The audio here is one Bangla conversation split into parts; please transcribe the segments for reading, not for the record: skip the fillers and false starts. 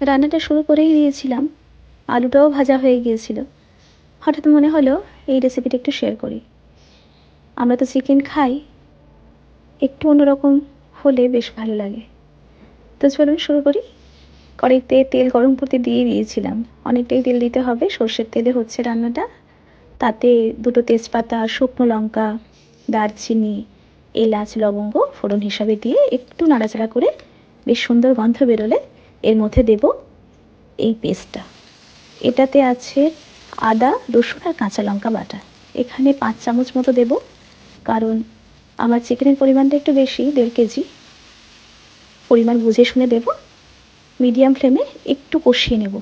রান্নাটা শুরু করেই দিয়েছিলাম, আলুটাও ভাজা হয়ে গিয়েছিল। হঠাৎ মনে হলো এই রেসিপিটা একটু শেয়ার করি। আমরা তো চিকেন খাই, একটু অন্যরকম হলে বেশ ভালো লাগে। তো চলুন শুরু করি। কড়াইতে তেল গরম করতে দিয়ে দিয়েছিলাম, অনেকটাই তেল দিতে হবে, সর্ষের তেলে হচ্ছে রান্নাটা। তাতে দুটো তেজপাতা, শুকনো লঙ্কা, দারচিনি, এলাচ, লবঙ্গ ফোড়ন হিসাবে দিয়ে একটু নাড়াচাড়া করে বেশ সুন্দর গন্ধ বেরোলে এর মধ্যে দেব এই পেস্টটা। এটাতে আছে আদা, রসুন আর কাঁচা লঙ্কা বাটা। এখানে 5 চামচ মতো দেব, কারণ আমার চিকেনের পরিমাণটা একটু বেশি, 1.5 কেজি। পরিমাণ বুঝে শুনে দেব। মিডিয়াম ফ্লেমে একটু কষিয়ে নেব।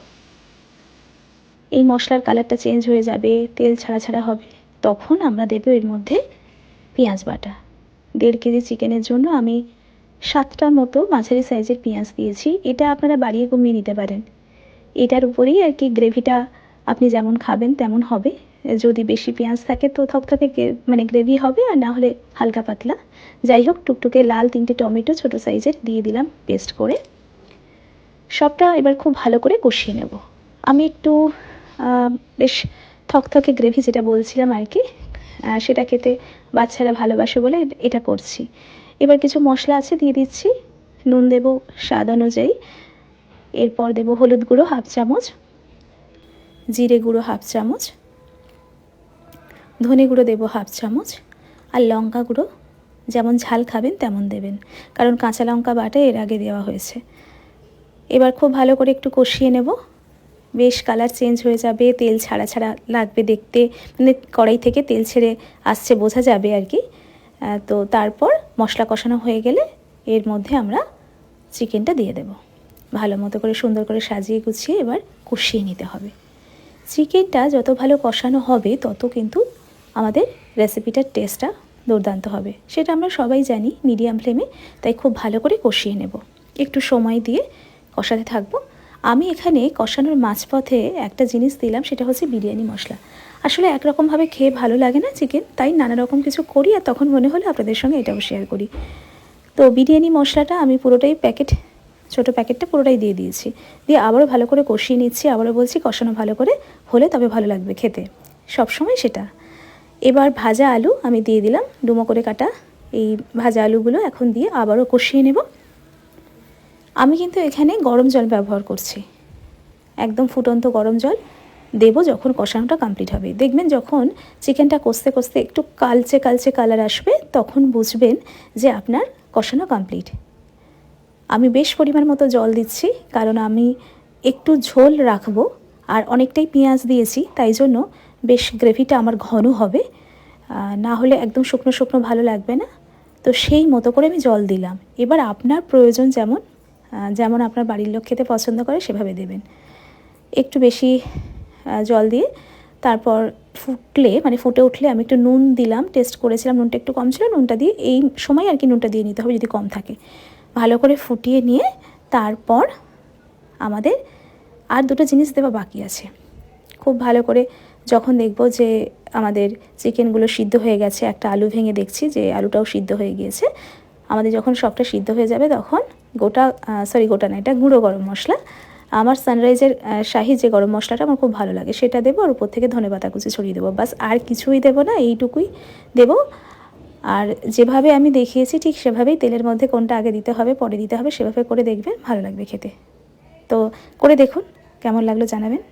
এই মশলার কালারটা চেঞ্জ হয়ে যাবে, তেল ছাড়া ছাড়া হবে, তখন আমরা দেব এর মধ্যে পেঁয়াজ বাটা। 1.5 কেজি চিকেনের জন্য আমি 7টা মতো মাঝারি সাইজের পেঁয়াজ দিয়েছি। এটা আপনারা বাড়িয়ে কমিয়ে নিতে পারেন। এটার উপরেই আর কি গ্রেভিটা আপনি যেমন খাবেন তেমন হবে। যদি বেশি পেঁয়াজ থাকে তো থকথকে মানে গ্রেভি হবে, আর না হলে হালকা পাতলা। যাই হোক, টুকটুকে লাল 3টে টমেটো ছোটো সাইজের দিয়ে দিলাম পেস্ট করে। সবটা এবার খুব ভালো করে কষিয়ে নেব। আমি একটু বেশ থকথকে গ্রেভি যেটা বলছিলাম আর কি, সেটা খেতে বাচ্চারা ভালোবাসে বলে এটা করছি। এবার কিছু মশলা আছে দিয়ে দিচ্ছি। নুন দেব স্বাদ অনুযায়ী। এরপর দেব হলুদ গুঁড়ো 1/2 চামচ, জিরে গুঁড়ো 1/2 চামচ, ধনে গুঁড়ো দেব 1/2 চামচ, আর লঙ্কা গুঁড়ো যেমন ঝাল খাবেন তেমন দেবেন, কারণ কাঁচা লঙ্কা বাটা এর আগে দেওয়া হয়েছে। এবার খুব ভালো করে একটু কষিয়ে নেব। বেশ কালার চেঞ্জ হয়ে যাবে, তেল ছাড়া ছাড়া লাগবে দেখতে, মানে কড়াই থেকে তেল ছেড়ে আসছে বোঝা যাবে আর কি। তো তারপর মশলা কষানো হয়ে গেলে এর মধ্যে আমরা চিকেনটা দিয়ে দেব। ভালো মতো করে সুন্দর করে সাজিয়ে গুছিয়ে এবার কষিয়ে নিতে হবে। চিকেনটা যত ভালো কষানো হবে তত কিন্তু আমাদের রেসিপিটার টেস্টটা দুর্দান্ত হবে, সেটা আমরা সবাই জানি। মিডিয়াম ফ্লেমে তাই খুব ভালো করে কষিয়ে নেব, একটু সময় দিয়ে কষাতে থাকবো। আমি এখানে কষানোর মাঝপথে একটা জিনিস দিলাম, সেটা হচ্ছে বিরিয়ানি মশলা। আসলে একরকমভাবে খেয়ে ভালো লাগে না চিকেন, তাই নানা রকম কিছু করি, আর তখন মনে হলো আপনাদের সঙ্গে এটাও শেয়ার করি। তো বিরিয়ানি মশলাটা আমি পুরোটাই ছোটো প্যাকেটটা পুরোটাই দিয়ে দিয়েছি। দিয়ে আবারও ভালো করে কষিয়ে নিচ্ছি। আবারও বলছি, কষানো ভালো করে হলে তবে ভালো লাগবে খেতে, সবসময় সেটা। এবার ভাজা আলু আমি দিয়ে দিলাম, ডুমো করে কাটা এই ভাজা আলুগুলো এখন দিয়ে আবারও কষিয়ে নেব। আমি কিন্তু এখানে গরম জল ব্যবহার করছি, একদম ফুটন্ত গরম জল দেব যখন কষানোটা কমপ্লিট হবে। দেখবেন যখন চিকেনটা কষতে কষতে একটু কালচে কালচে কালার আসবে, তখন বুঝবেন যে আপনার কষানো কমপ্লিট। আমি বেশ পরিমাণ মতো জল দিচ্ছি, কারণ আমি একটু ঝোল রাখবো, আর অনেকটাই পেঁয়াজ দিয়েছি, তাই জন্য বেশ গ্রেভিটা আমার ঘন হবে, না হলে একদম শুকনো শুকনো ভালো লাগবে না। তো সেই মতো করে আমি জল দিলাম। এবার আপনার প্রয়োজন যেমন, যেমন আপনার বাড়ির লোক খেতে পছন্দ করে সেভাবে দেবেন। একটু বেশি জল দিয়ে তারপর ফুটে উঠলে আমি একটু নুন দিলাম, টেস্ট করেছিলাম, নুনটা একটু কম ছিল, নুনটা দিয়ে এই সময় আর কি নুনটা দিয়ে নিতে হবে যদি কম থাকে। ভালো করে ফুটিয়ে নিয়ে তারপর আমাদের আর দুটো জিনিস দেওয়া বাকি আছে। খুব ভালো করে যখন দেখব যে আমাদের চিকেনগুলো সিদ্ধ হয়ে গেছে, একটা আলু ভেঙে দেখছি যে আলুটাও সিদ্ধ হয়ে গিয়েছে, আমাদের যখন সবটা সিদ্ধ হয়ে যাবে তখন গোটা না, এটা গুঁড়ো গরম মশলা, আমার সানরাইজের শাহি যে গরম মশলাটা আমার খুব ভালো লাগে, সেটা দেবো, আর উপর থেকে ধনেপাতা কুচি ছড়িয়ে দেবো। বাস, আর কিছুই দেবো না, এইটুকুই দেবো। আর যেভাবে আমি দেখিয়েছি ঠিক সেভাবেই তেলের মধ্যে কোনটা আগে দিতে হবে পরে দিতে হবে সেভাবে করে দেখবেন, ভালো লাগবে খেতে। তো করে দেখুন, কেমন লাগলো জানাবেন।